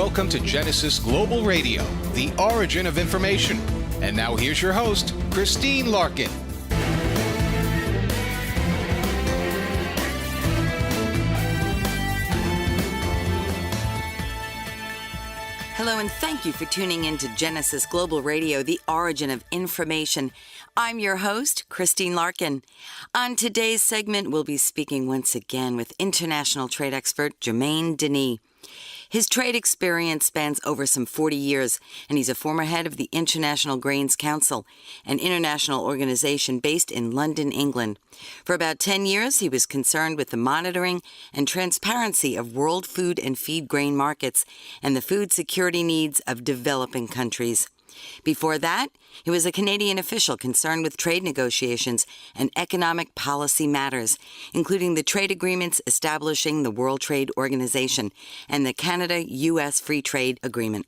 welcome to Genesis Global Radio, the origin of information. And now here's your host, Christine Larkin. Hello, and thank you for tuning in to Genesis Global Radio, the origin of information. I'm your host, Christine Larkin. On today's segment, we'll be speaking once again with international trade expert Germain Denis. His trade experience spans over some 40 years, and he's a former head of the International Grains Council, an international organization based in London, England. For about 10 years, he was concerned with the monitoring and transparency of world food and feed grain markets and the food security needs of developing countries. Before that, he was a Canadian official concerned with trade negotiations and economic policy matters, including the trade agreements establishing the World Trade Organization and the Canada-U.S. Free Trade Agreement.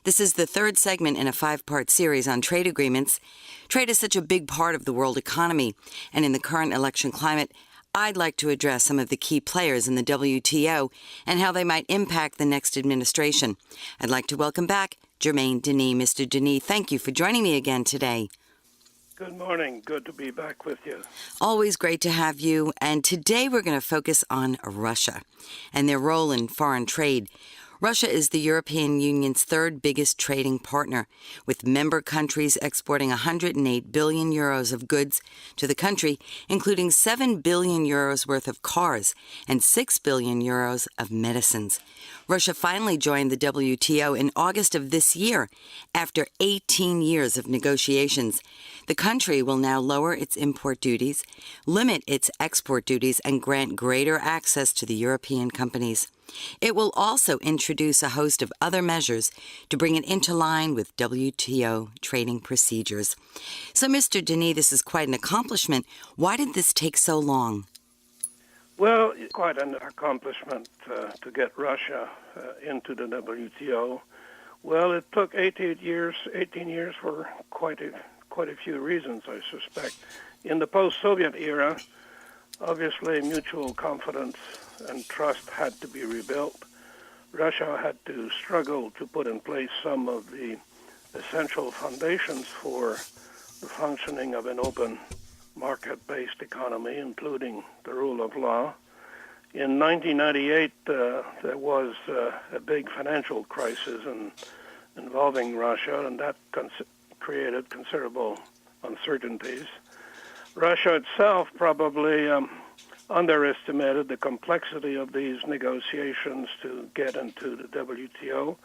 This is the third segment in a 5-part series on trade agreements. Trade is such a big part of the world economy, and in the current election climate, I'd like to address some of the key players in the WTO and how they might impact the next administration. I'd like to welcome back Germain Denis. Mr. Denis, thank you for joining me again today. Good morning. Good to be back with you. Always great to have you. And today we're going to focus on Russia and their role in foreign trade. Russia is the European Union's third biggest trading partner, with member countries exporting 108 billion euros of goods to the country, including 7 billion euros worth of cars and 6 billion euros of medicines. Russia finally joined the WTO in August of this year, after 18 years of negotiations. The country will now lower its import duties, limit its export duties, and grant greater access to the European companies. It will also introduce a host of other measures to bring it into line with WTO trading procedures. So, Mr. Denis, this is quite an accomplishment. Why did this take so long? Well, it's quite an accomplishment to get Russia into the WTO. Well, it took 18 years for quite a few reasons, I suspect. In the post-Soviet era, obviously mutual confidence and trust had to be rebuilt. Russia had to struggle to put in place some of the essential foundations for the functioning of an open market-based economy, including the rule of law. In 1998, there was a big financial crisis involving Russia, and that created considerable uncertainties. Russia itself probably underestimated the complexity of these negotiations to get into the WTO,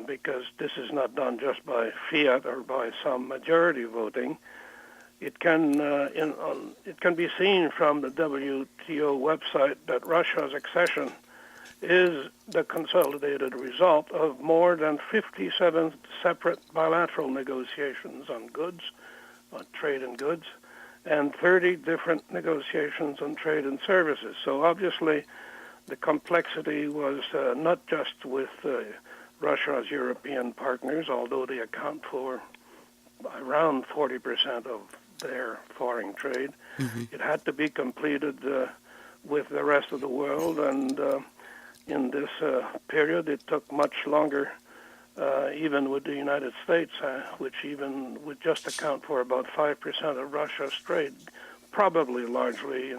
because this is not done just by fiat or by some majority voting. It can be seen from the WTO website that Russia's accession is the consolidated result of more than 57 separate bilateral negotiations on goods, on trade and goods, and 30 different negotiations on trade and services. So obviously the complexity was not just with Russia's European partners, although they account for around 40% of their foreign trade. Mm-hmm. It had to be completed with the rest of the world, and in this period it took much longer, even with the United States, which even would just account for about 5% of Russia's trade, probably largely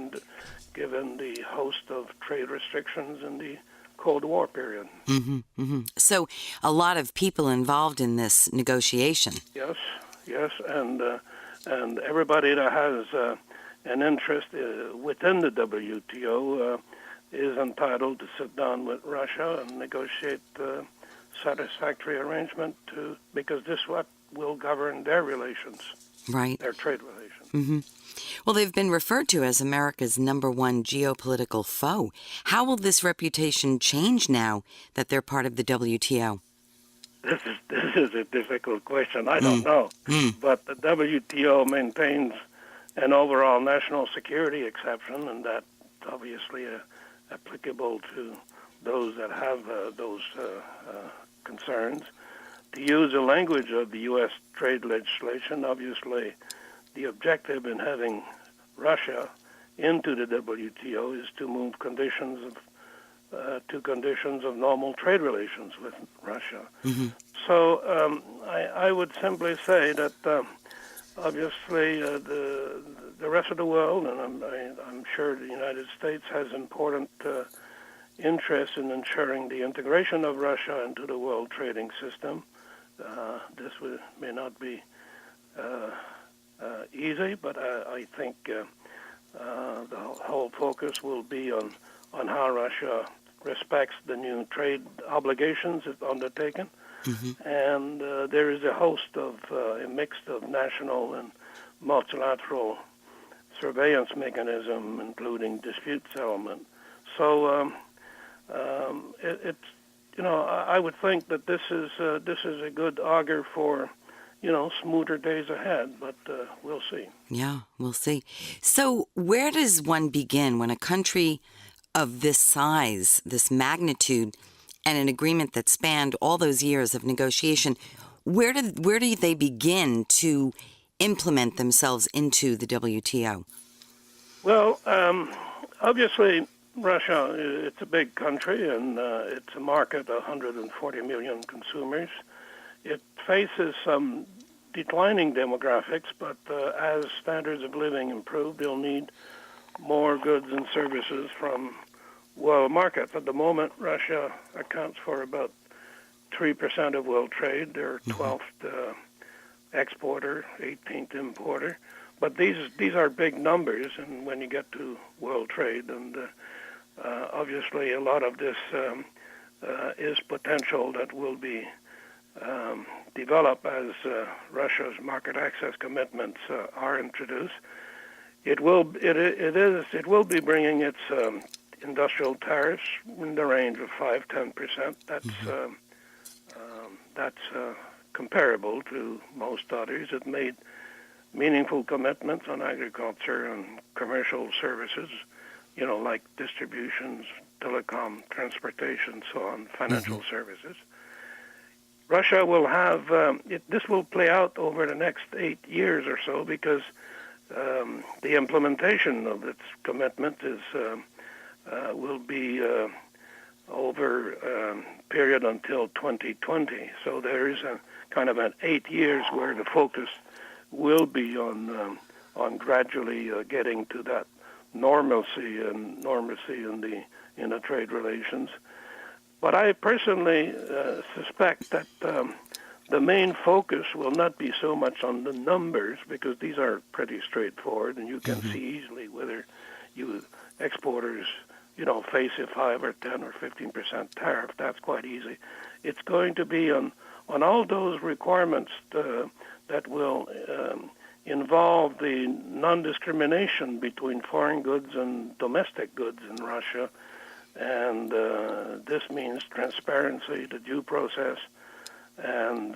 given the host of trade restrictions in the Cold War period. Mm-hmm, mm-hmm. So a lot of people involved in this negotiation. Yes, and everybody that has an interest within the WTO is entitled to sit down with Russia and negotiate satisfactory arrangement because this is what will govern their relations, right? Their trade relations. Mm-hmm. Well, they've been referred to as America's #1 geopolitical foe. How will this reputation change now that they're part of the WTO? This is a difficult question. I don't know. But the WTO maintains an overall national security exception, and that's obviously applicable to those that have those concerns. To use the language of the U.S. trade legislation, obviously the objective in having Russia into the WTO is to move conditions of to conditions of normal trade relations with Russia. Mm-hmm. So I would simply say that obviously the rest of the world, and I'm sure the United States has important interest in ensuring the integration of Russia into the world trading system. This may not be easy, but I think the whole focus will be on how Russia respects the new trade obligations it's undertaken. Mm-hmm. And there is a host of a mix of national and multilateral surveillance mechanism, including dispute settlement. So it's I would think that this is a good augur for smoother days ahead, but we'll see. Yeah, we'll see. So where does one begin when a country of this size, this magnitude, and an agreement that spanned all those years of negotiation, where do they begin to implement themselves into the WTO? Well, obviously, Russia, it's a big country, and it's a market of 140 million consumers. It faces some declining demographics, but as standards of living improve, they'll need more goods and services from world markets. At the moment, Russia accounts for about 3% of world trade. They're 12th exporter, 18th importer. But these are big numbers, and when you get to world trade, and obviously a lot of this is potential that will be developed as Russia's market access commitments are introduced. It will be bringing its industrial tariffs in the range of 5-10%. That's comparable to most others. It made meaningful commitments on agriculture and commercial services, like distributions, telecom, transportation, so on, financial services. Russia will have, this will play out over the next 8 years or so, because the implementation of its commitment will be over a period until 2020. So there is a kind of an 8 years where the focus will be on gradually getting to that normalcy in the trade relations. But I personally suspect that the main focus will not be so much on the numbers, because these are pretty straightforward, and you can see easily whether you exporters face a 5 or 10 or 15% tariff. That's quite easy. It's going to be on all those requirements that will involve the non-discrimination between foreign goods and domestic goods in Russia. And this means transparency, the due process. And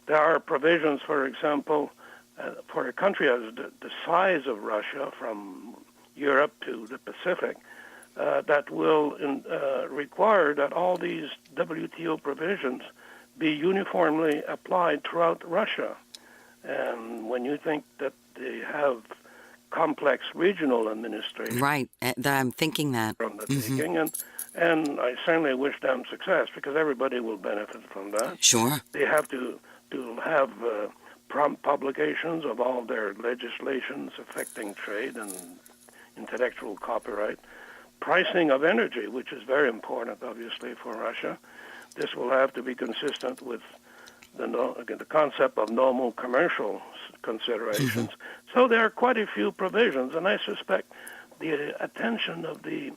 there are provisions, for example, for a country as the size of Russia, from Europe to the Pacific, that will require that all these WTO provisions be uniformly applied throughout Russia. And when you think that they have complex regional administration, right? I'm thinking that from the taking, and I certainly wish them success, because everybody will benefit from that. Sure. They have to have prompt publications of all their legislations affecting trade and intellectual copyright. Pricing of energy, which is very important, obviously, for Russia. This will have to be consistent with the concept of normal commercial considerations. So there are quite a few provisions, and I suspect the attention of the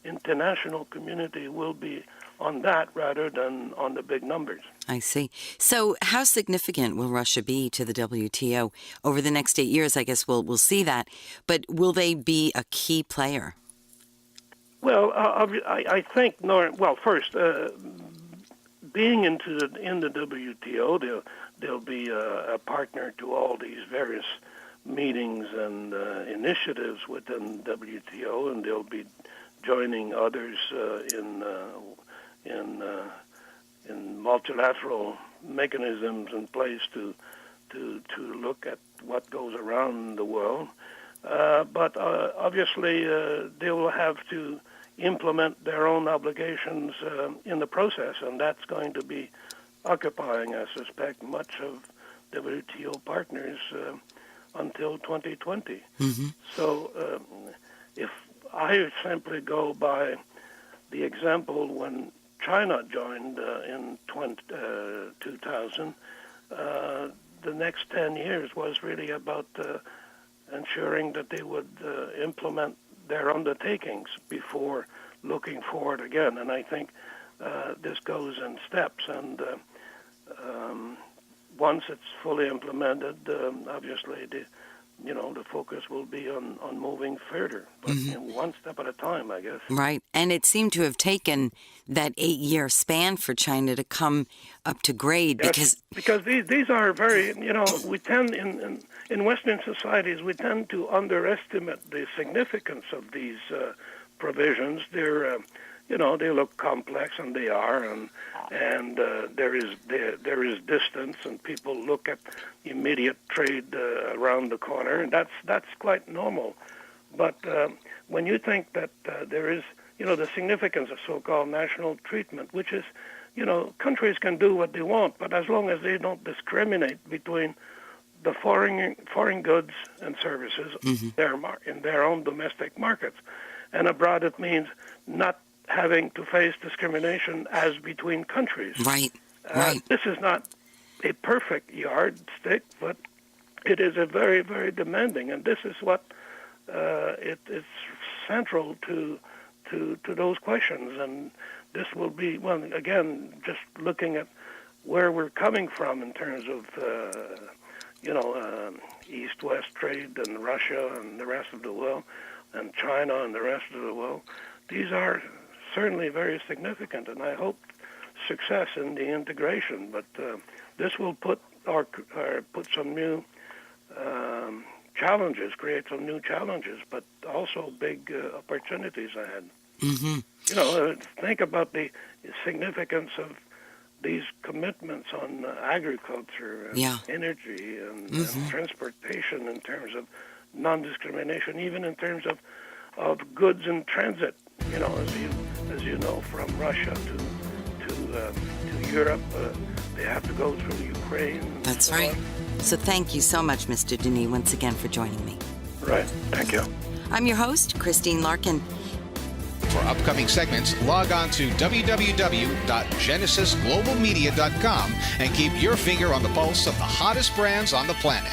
international community will be on that rather than on the big numbers. I see. So how significant will Russia be to the WTO over the next 8 years? I guess we'll see that. But will they be a key player? Well, I think, first, being in the WTO, they'll be a partner to all these various meetings and initiatives within WTO, and they'll be joining others in multilateral mechanisms in place to look at what goes around the world. But obviously, they will have to implement their own obligations in the process, and that's going to be occupying, I suspect, much of WTO partners until 2020. Mm-hmm. So if I simply go by the example when China joined in 2000, the next 10 years was really about ensuring that they would implement their undertakings before looking forward again. And I think this goes in steps. And once it's fully implemented, obviously the focus will be on moving further, but one step at a time, I guess. Right. And it seemed to have taken that 8-year span for China to come up to grade. Yes, because these are very, we tend in Western societies, we tend to underestimate the significance of these provisions. They're, they look complex, and they are, and there is distance, and people look at immediate trade around the corner, and that's quite normal. But when you think that there is, the significance of so-called national treatment, which is, countries can do what they want, but as long as they don't discriminate between the foreign goods and services in their own domestic markets, and abroad it means not having to face discrimination as between countries. Right. This is not a perfect yardstick, but it is a very, very demanding, and this is what it's central to those questions. And this will be, well, again, just looking at where we're coming from in terms of, East-West trade and Russia and the rest of the world, and China and the rest of the world. These are certainly very significant, and I hope success in the integration. But this will put some new challenges, create some new challenges, but also big opportunities ahead. Mm-hmm. Think about the significance of these commitments on agriculture, and energy, and transportation in terms of non-discrimination, even in terms of goods in transit. As you know, from Russia to Europe, they have to go through Ukraine. That's right. So thank you so much, Mr. Denis, once again for joining me. Right. Thank you. I'm your host, Christine Larkin. For upcoming segments, log on to www.genesisglobalmedia.com and keep your finger on the pulse of the hottest brands on the planet.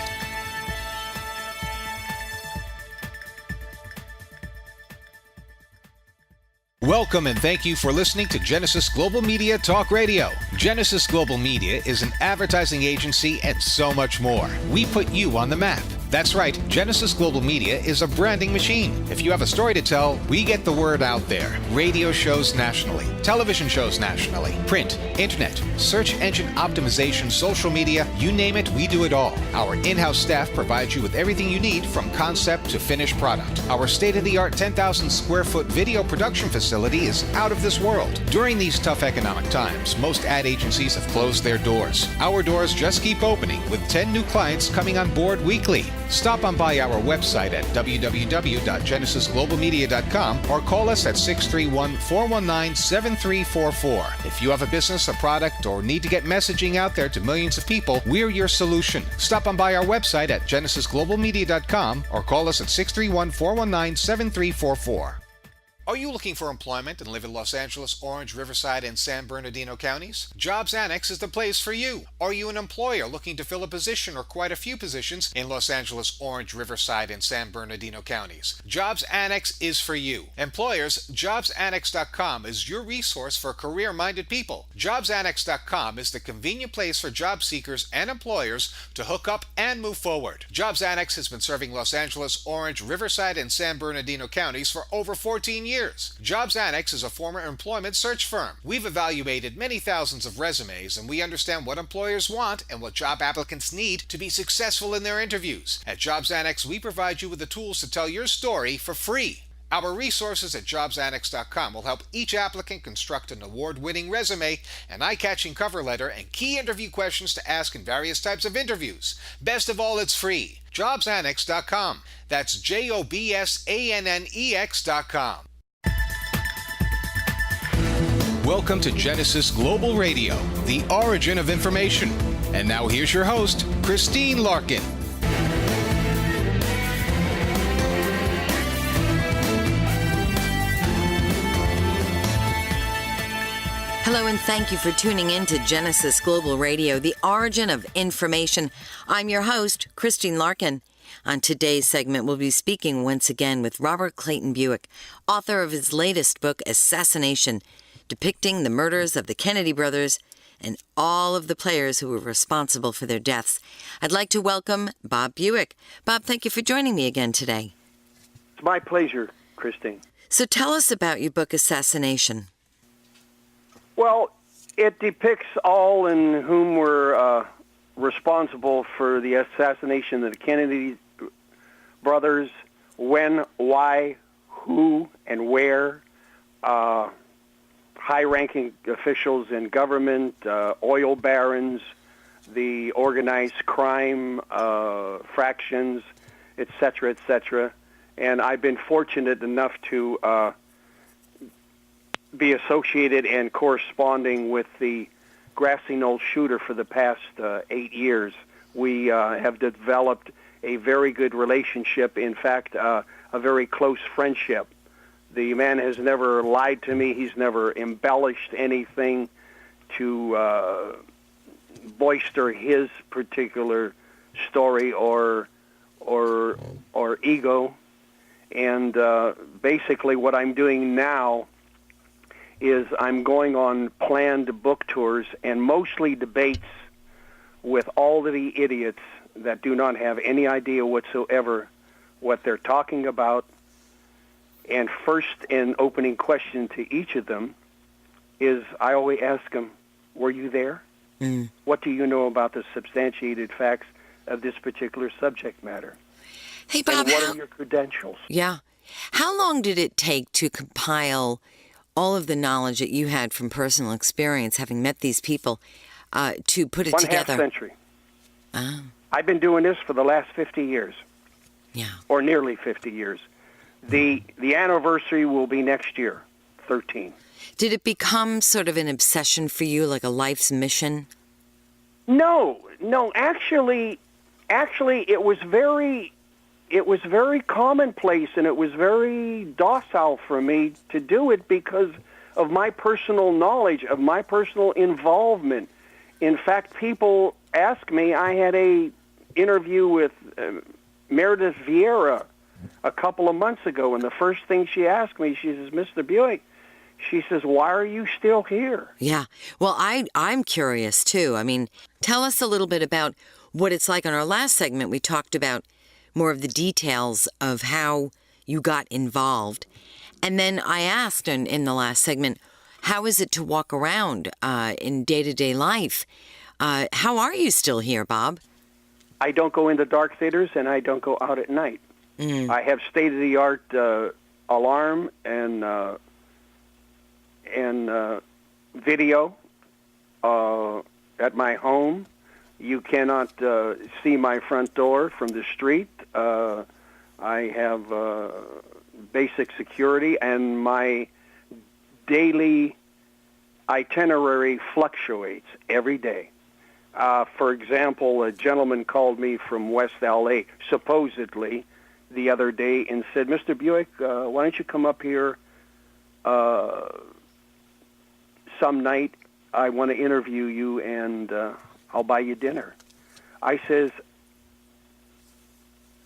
Welcome and thank you for listening to Genesis Global Media Talk Radio. Genesis Global Media is an advertising agency and so much more. We put you on the map. That's right, Genesis Global Media is a branding machine. If you have a story to tell, we get the word out there. Radio shows nationally, television shows nationally, print, internet, search engine optimization, social media, you name it, we do it all. Our in-house staff provides you with everything you need from concept to finished product. Our state-of-the-art 10,000 square foot video production facility is out of this world. During these tough economic times, most ad agencies have closed their doors. Our doors just keep opening with 10 new clients coming on board weekly. Stop on by our website at www.genesisglobalmedia.com or call us at 631-419-7344. If you have a business, a product, or need to get messaging out there to millions of people, we're your solution. Stop on by our website at genesisglobalmedia.com or call us at 631-419-7344. Are you looking for employment and live in Los Angeles, Orange, Riverside, and San Bernardino counties? Jobs Annex is the place for you. Are you an employer looking to fill a position or quite a few positions in Los Angeles, Orange, Riverside, and San Bernardino counties? Jobs Annex is for you. Employers, JobsAnnex.com is your resource for career-minded people. JobsAnnex.com is the convenient place for job seekers and employers to hook up and move forward. Jobs Annex has been serving Los Angeles, Orange, Riverside, and San Bernardino counties for over 14 years. Jobs Annex is a former employment search firm. We've evaluated many thousands of resumes, and we understand what employers want and what job applicants need to be successful in their interviews. At Jobs Annex, we provide you with the tools to tell your story for free. Our resources at JobsAnnex.com will help each applicant construct an award-winning resume, an eye-catching cover letter, and key interview questions to ask in various types of interviews. Best of all, it's free. JobsAnnex.com. That's JobsAnnex.com. Welcome to Genesis Global Radio, the origin of information. And now here's your host, Christine Larkin. Hello, and thank you for tuning in to Genesis Global Radio, the origin of information. I'm your host, Christine Larkin. On today's segment, we'll be speaking once again with Robert Clayton Buick, author of his latest book, Assassination, depicting the murders of the Kennedy brothers and all of the players who were responsible for their deaths. I'd like to welcome Bob Buick. Bob, thank you for joining me again today. It's my pleasure, Christine. So tell us about your book, Assassination. Well, it depicts all in whom were responsible for the assassination of the Kennedy brothers, when, why, who, and where, high-ranking officials in government, oil barons, the organized crime fractions, etc., etc. And I've been fortunate enough to be associated and corresponding with the Grassy Knoll shooter for the past 8 years. We have developed a very good relationship, in fact, a very close friendship. The man has never lied to me. He's never embellished anything to bolster his particular story or ego. And basically what I'm doing now is I'm going on planned book tours and mostly debates with all of the idiots that do not have any idea whatsoever what they're talking about. And first and opening question to each of them is I always ask them, were you there? What do you know about the substantiated facts of this particular subject matter? Hey, Bob, and what are your credentials? Yeah. How long did it take to compile all of the knowledge that you had from personal experience, having met these people, to put it together? 1/2 century. Oh. I've been doing this for the last 50 years. Yeah. Or nearly 50 years. The anniversary will be next year, 13. Did it become sort of an obsession for you, like a life's mission? No, actually it was very commonplace, and it was very docile for me to do it because of my personal knowledge, of my personal involvement. In fact, people ask me, I had a interview with Meredith Vieira a couple of months ago, and the first thing she asked me, she says, Mr. Buick, she says, why are you still here? Yeah. Well, I'm curious, too. I mean, tell us a little bit about what it's like. On our last segment, we talked about more of the details of how you got involved. And then I asked in the last segment, how is it to walk around in day-to-day life? How are you still here, Bob? I don't go into dark theaters, and I don't go out at night. I have state-of-the-art alarm and video at my home. You cannot see my front door from the street. I have basic security, and my daily itinerary fluctuates every day. For example, a gentleman called me from West L.A., supposedly, the other day and said, Mr. Buick, why don't you come up here some night? I want to interview you, and I'll buy you dinner. I says,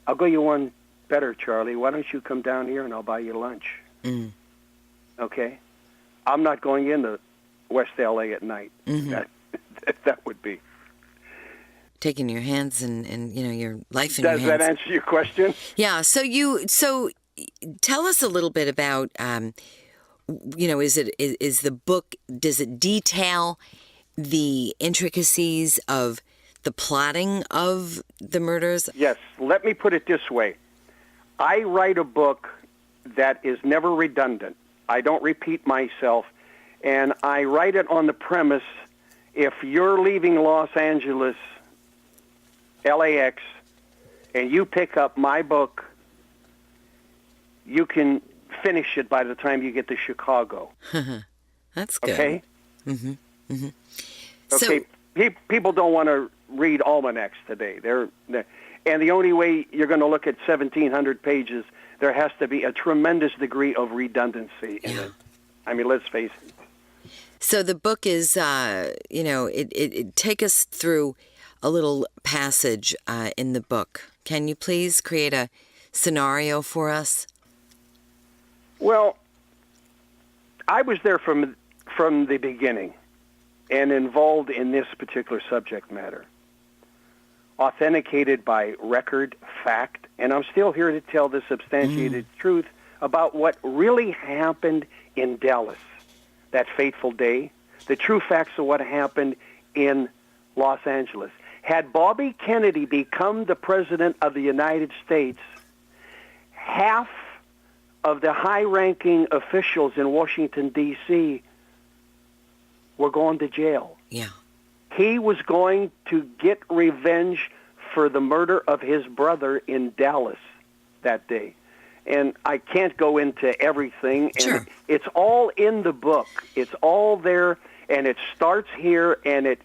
I'll go you one better, Charlie. Why don't you come down here and I'll buy you lunch? Okay? I'm not going into West L.A. at night. That would be. Taking your hands and your life in Does your hands. that answer your question? Yeah. So tell us a little bit about, is the book, does it detail the intricacies of the plotting of the murders? Yes. Let me put it this way. I write a book that is never redundant. I don't repeat myself. And I write it on the premise, if you're leaving Los Angeles, LAX, and you pick up my book, you can finish it by the time you get to Chicago. That's good. Okay? Okay. Okay, people don't want to read almanacs today. And the only way you're going to look at 1,700 pages, there has to be a tremendous degree of redundancy in it. I mean, let's face it. So the book is, it take us through a little passage in the book. Can you please create a scenario for us? Well, I was there from the beginning and involved in this particular subject matter, authenticated by record, fact, and I'm still here to tell the substantiated truth about what really happened in Dallas that fateful day, the true facts of what happened in Los Angeles. Had Bobby Kennedy become the President of the United States, half of the high-ranking officials in Washington, D.C. were going to jail. Yeah. He was going to get revenge for the murder of his brother in Dallas that day. And I can't go into everything. And Sure. it's all in the book. It's all there, and it starts here, and it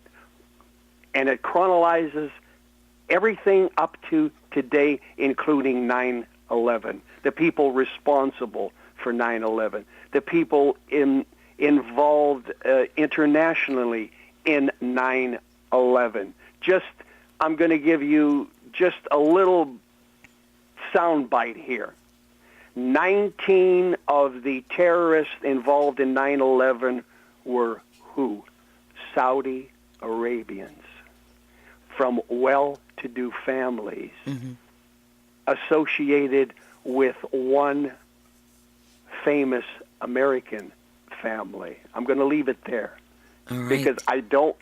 chronologizes everything up to today, including 9/11, the people responsible for 9/11, the people involved internationally in 9/11. I'm going to give you just a little soundbite here. 19 of the terrorists involved in 9/11 were who? Saudi Arabians from well-to-do families associated with one famous American family. I'm going to leave it there. All right. Because I don't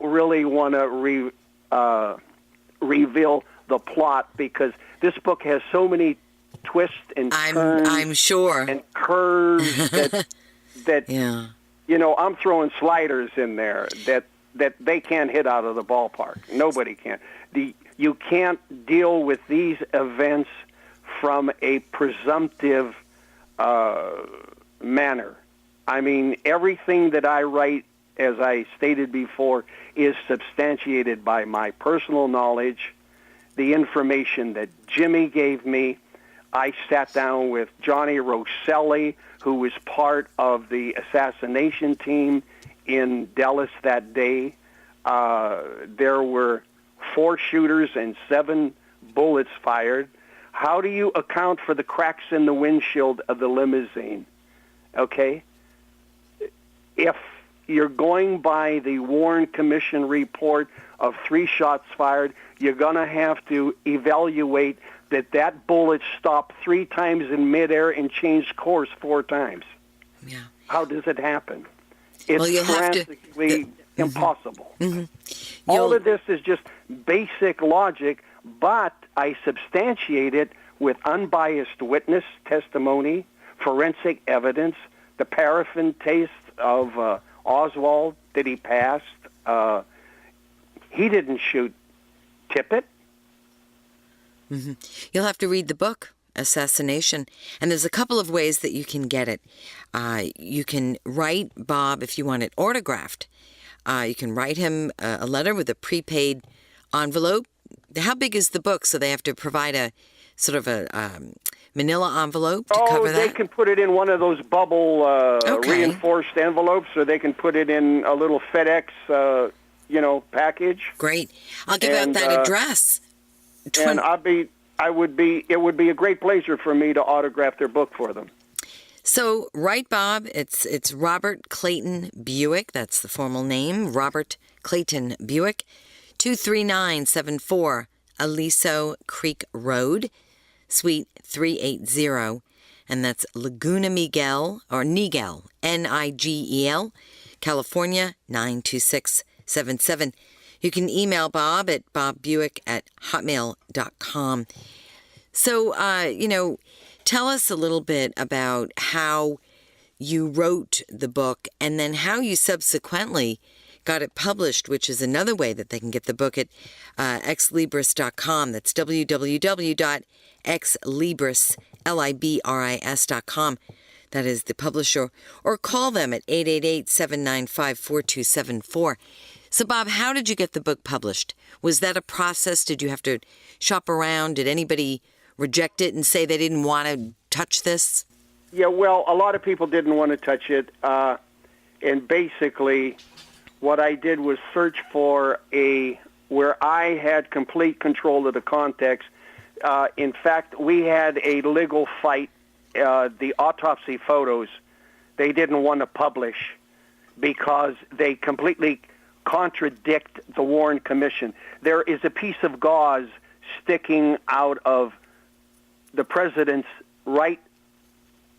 really want to reveal the plot, because this book has so many twists and turns I'm sure. and curves that Yeah. I'm throwing sliders in there that they can't hit out of the ballpark. Nobody can. You can't deal with these events from a presumptive manner. I mean, everything that I write, as I stated before, is substantiated by my personal knowledge, the information that Jimmy gave me. I sat down with Johnny Rosselli, who was part of the assassination team in Dallas that day. There were 4 shooters and 7 bullets fired. How do you account for the cracks in the windshield of the limousine? Okay? If you're going by the Warren Commission report of 3 shots fired, you're going to have to evaluate that bullet stopped 3 times in midair and changed course 4 times. Yeah. How does it happen? It's Well, you'll have to- practically impossible. All of this is just basic logic, but I substantiate it with unbiased witness testimony, forensic evidence, the paraffin taste of Oswald that he passed. He didn't shoot Tippit. You'll have to read the book, Assassination, and there's a couple of ways that you can get it. You can write Bob if you want it autographed. You can write him a letter with a prepaid envelope. How big is the book? So they have to provide a sort of a manila envelope to cover that? They can put it in one of those bubble reinforced envelopes, or they can put it in a little FedEx, package. Great. I'll give out that address. And it would be a great pleasure for me to autograph their book for them. So, write Bob. It's Robert Clayton Buick. That's the formal name. Robert Clayton Buick, 23974 Aliso Creek Road, Suite 380. And that's Laguna Niguel, Nigel, California, 92677. You can email Bob at bobbuick@hotmail.com. So, tell us a little bit about how you wrote the book and then how you subsequently got it published, which is another way that they can get the book at exlibris.com. That's www.exlibris.com. That is the publisher. Or call them at 888-795-4274. So, Bob, how did you get the book published? Was that a process? Did you have to shop around? Did anybody reject it and say they didn't want to touch this? Yeah, well, a lot of people didn't want to touch it. And basically, what I did was search for where I had complete control of the context. In fact, we had a legal fight. The autopsy photos, they didn't want to publish because they completely contradict the Warren Commission. There is a piece of gauze sticking out of the president's right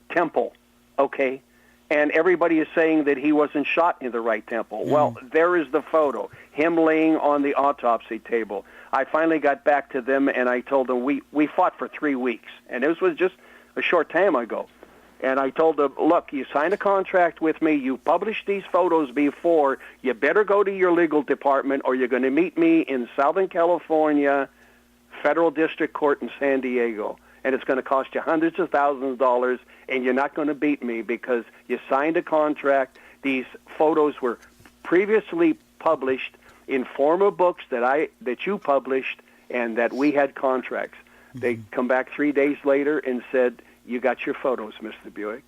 temple, okay? And everybody is saying that he wasn't shot in the right temple. Mm. Well, there is the photo, him laying on the autopsy table. I finally got back to them, and I told them we fought for 3 weeks, and this was just a short time ago. And I told them, look, you signed a contract with me. You published these photos before. You better go to your legal department or you're going to meet me in Southern California Federal District Court in San Diego. And it's going to cost you hundreds of thousands of dollars, and you're not going to beat me because you signed a contract. These photos were previously published in former books that you published and that we had contracts. They come back 3 days later and said, you got your photos, Mr. Buick.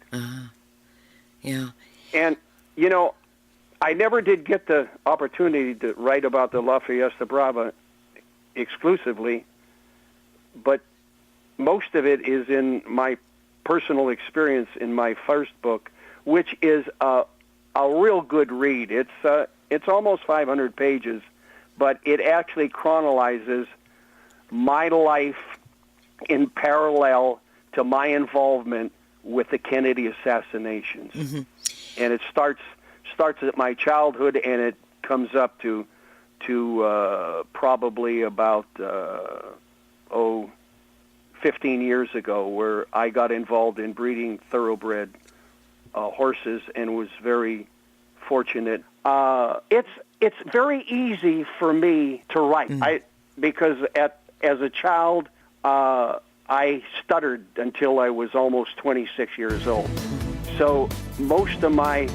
Yeah. And, you know, I never did get the opportunity to write about the La Fiesta Brava exclusively, but most of it is in my personal experience in my first book, which is a real good read. It's almost 500 pages, but it actually chronologizes my life in parallel to my involvement with the Kennedy assassinations. Mm-hmm. And it starts at my childhood, and it comes up to probably about 15 years ago, where I got involved in breeding thoroughbred horses and was very fortunate. It's very easy for me to write. Because as a child, I stuttered until I was almost 26 years old. So most of my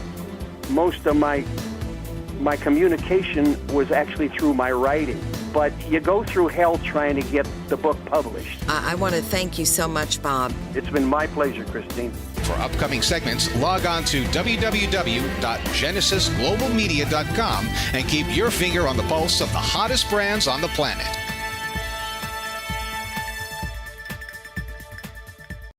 communication was actually through my writing. But you go through hell trying to get the book published. I want to thank you so much, Bob. It's been my pleasure, Christine. For upcoming segments, log on to www.genesisglobalmedia.com and keep your finger on the pulse of the hottest brands on the planet.